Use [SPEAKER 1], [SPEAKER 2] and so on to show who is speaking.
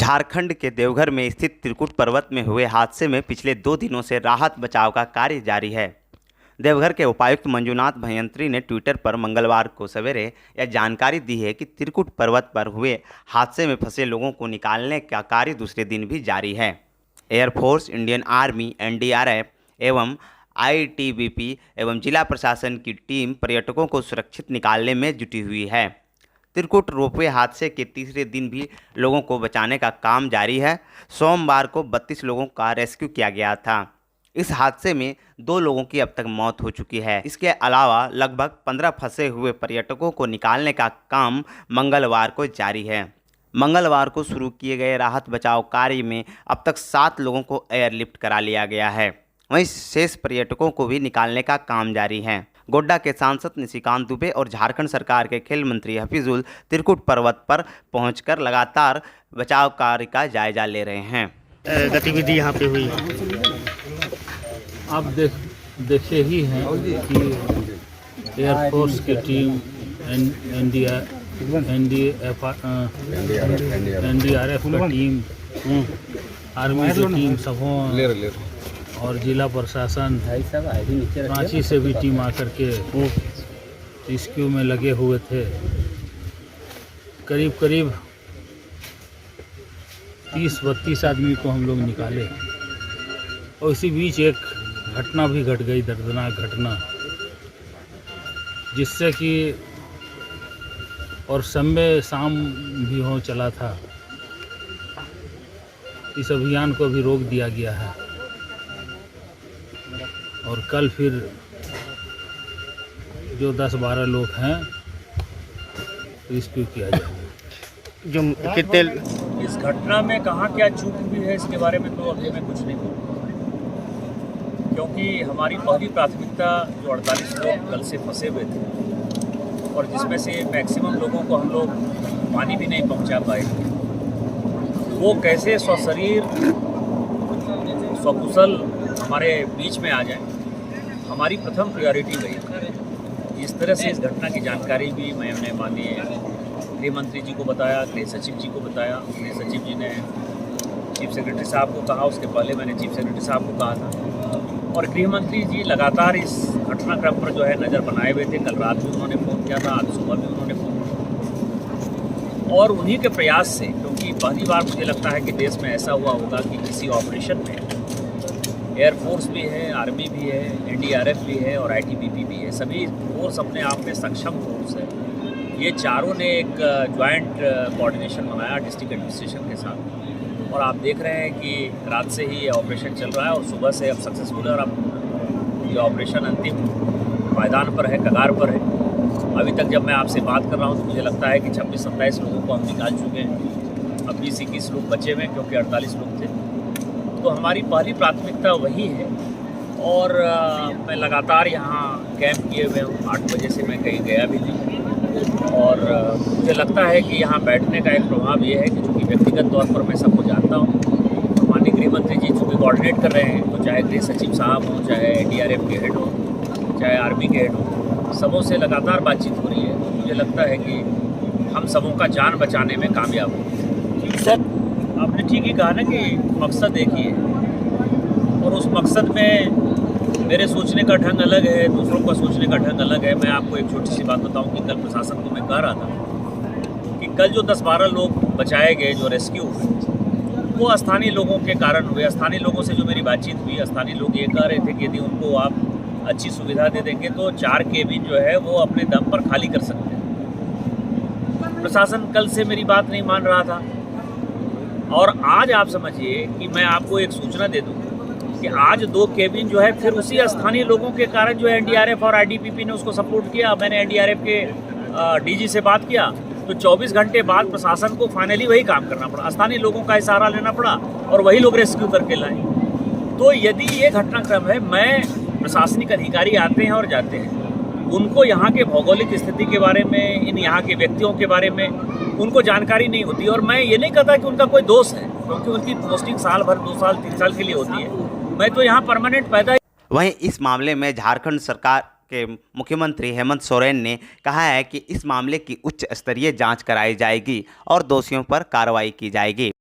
[SPEAKER 1] झारखंड के देवघर में स्थित त्रिकुट पर्वत में हुए हादसे में पिछले 2 दिनों से राहत बचाव का कार्य जारी है। देवघर के उपायुक्त मंजुनाथ भयंत्री ने ट्विटर पर मंगलवार को सवेरे यह जानकारी दी है कि त्रिकुट पर्वत पर हुए हादसे में फंसे लोगों को निकालने का कार्य दूसरे दिन भी जारी है। एयरफोर्स, इंडियन आर्मी, एनडीआरएफ एवं आईटीबीपी एवं जिला प्रशासन की टीम पर्यटकों को सुरक्षित निकालने में जुटी हुई है। त्रिकुट रोपवे हादसे के तीसरे दिन भी लोगों को बचाने का काम जारी है। सोमवार को 32 लोगों का रेस्क्यू किया गया था। इस हादसे में 2 लोगों की अब तक मौत हो चुकी है। इसके अलावा लगभग 15 फंसे हुए पर्यटकों को निकालने का काम मंगलवार को जारी है। मंगलवार को शुरू किए गए राहत बचाव कार्य में अब तक 7 लोगों को एयरलिफ्ट करा लिया गया है। वहीं शेष पर्यटकों को भी निकालने का काम जारी है। गोड्डा के सांसद निशिकांत दुबे और झारखंड सरकार के खेल मंत्री हफीजुल त्रिकुट पर्वत पर पहुंचकर लगातार बचाव कार्य का जायजा ले रहे हैं।
[SPEAKER 2] गतिविधि यहाँ पे हुई।
[SPEAKER 3] आप देखे ही हैं कि एयरफोर्स की टीम, एनडीआरएफ का टीम, आर्मी की टीम सबों और जिला प्रशासन रांची से भी टीम आकर के रेस्क्यू में लगे हुए थे। करीब 30-32 आदमी को हम लोग निकाले और इसी बीच एक घटना भी घट गई, दर्दनाक घटना, जिससे कि और समय शाम भी हो चला था। इस अभियान को भी रोक दिया गया है और कल फिर जो 10-12 लोग हैं रेस्क्यू किया जाएगा।
[SPEAKER 2] जो कितने
[SPEAKER 4] इस घटना में कहाँ क्या चूक हुई है इसके बारे में तो अभी मैं कुछ नहीं बोलूँगा, क्योंकि हमारी पहली प्राथमिकता जो 48 लोग कल से फंसे हुए थे और जिसमें से मैक्सिमम लोगों को हम लोग पानी भी नहीं पहुँचा पाए, वो कैसे स्वशरीर स्वकुशल हमारे बीच में आ जाए, हमारी प्रथम प्रायोरिटी रही। इस तरह से इस घटना की जानकारी भी मैंने माननीय गृह मंत्री जी को बताया, गृह सचिव जी को बताया। गृह सचिव जी ने चीफ सेक्रेटरी साहब को कहा, उसके पहले मैंने चीफ सेक्रेटरी साहब को कहा था और गृह मंत्री जी लगातार इस घटनाक्रम पर जो है नज़र बनाए हुए थे। कल रात भी उन्होंने फ़ोन किया था, आज सुबह भी उन्होंने फ़ोन किया और उन्हीं के प्रयास से, क्योंकि पहली बार मुझे लगता है कि देश में ऐसा हुआ होगा कि किसी ऑपरेशन में एयरफोर्स भी है, आर्मी भी है, एनडीआरएफ भी है और आईटीबीपी भी है। सभी फोर्स अपने आप में सक्षम फोर्स है। ये चारों ने एक जॉइंट कोऑर्डिनेशन बनाया डिस्ट्रिक्ट एडमिनिस्ट्रेशन के साथ और आप देख रहे हैं कि रात से ही ये ऑपरेशन चल रहा है और सुबह से अब सक्सेसफुल है और अब ये ऑपरेशन अंतिम पायदान पर है, कगार पर है। अभी तक जब मैं आपसे बात कर रहा हूँ तो मुझे लगता है कि 26-27 लोगों को हम निकाल चुके हैं। अब 20-21 लोग बचे हुए क्योंकि 48 लोग थे। तो हमारी पहली प्राथमिकता वही है और मैं लगातार यहाँ कैंप किए हुए हूँ। 8 बजे से मैं कहीं गया भी नहीं और मुझे लगता है कि यहाँ बैठने का एक प्रभाव ये है कि चूँकि व्यक्तिगत तौर पर मैं सबको जानता हूँ। माननीय गृह मंत्री जी चूँकि कोऑर्डिनेट कर रहे हैं, तो चाहे गृह सचिव साहब हो, चाहे एनडीआरएफ के हेड हो, चाहे आर्मी के हेड हो, सबों से लगातार बातचीत हो रही है। तो मुझे लगता है कि हम सबों का जान बचाने में कामयाब हो। सर, आपने ठीक ही कहा ना कि मकसद एक ही है और उस मकसद में मेरे सोचने का ढंग अलग है, दूसरों का सोचने का ढंग अलग है। मैं आपको एक छोटी सी बात बताऊं कि कल प्रशासन को मैं कह रहा था कि कल जो 10-12 लोग बचाए गए, जो रेस्क्यू हुए, वो स्थानीय लोगों के कारण हुए। स्थानीय लोगों से जो मेरी बातचीत हुई, स्थानीय लोग ये कह रहे थे कि यदि उनको आप अच्छी सुविधा दे देंगे तो 4 केबिन जो है वो अपने दम पर खाली कर सकते हैं। प्रशासन कल से मेरी बात नहीं मान रहा था और आज आप समझिए कि मैं आपको एक सूचना दे दूं कि आज 2 केबिन जो है फिर उसी स्थानीय लोगों के कारण जो है एनडीआरएफ और आईटीबीपी ने उसको सपोर्ट किया। मैंने एनडीआरएफ के डीजी से बात किया तो 24 घंटे बाद प्रशासन को फाइनली वही काम करना पड़ा, स्थानीय लोगों का सहारा लेना पड़ा और वही लोग रेस्क्यू करके लाए। तो यदि ये घटनाक्रम है, मैं प्रशासनिक अधिकारी आते हैं और जाते हैं, उनको यहाँ के भौगोलिक स्थिति के बारे में, इन यहाँ के व्यक्तियों के बारे में उनको जानकारी नहीं होती और मैं ये नहीं कहता कि उनका कोई दोष है, क्योंकि उनकी पोस्टिंग साल भर, 2 साल, 3 साल के लिए होती है। मैं तो यहाँ परमानेंट पैदा।
[SPEAKER 1] वहीं इस मामले में झारखंड सरकार के मुख्यमंत्री हेमंत सोरेन ने कहा है कि इस मामले की उच्च स्तरीय जांच कराई जाएगी और दोषियों पर कार्रवाई की जाएगी।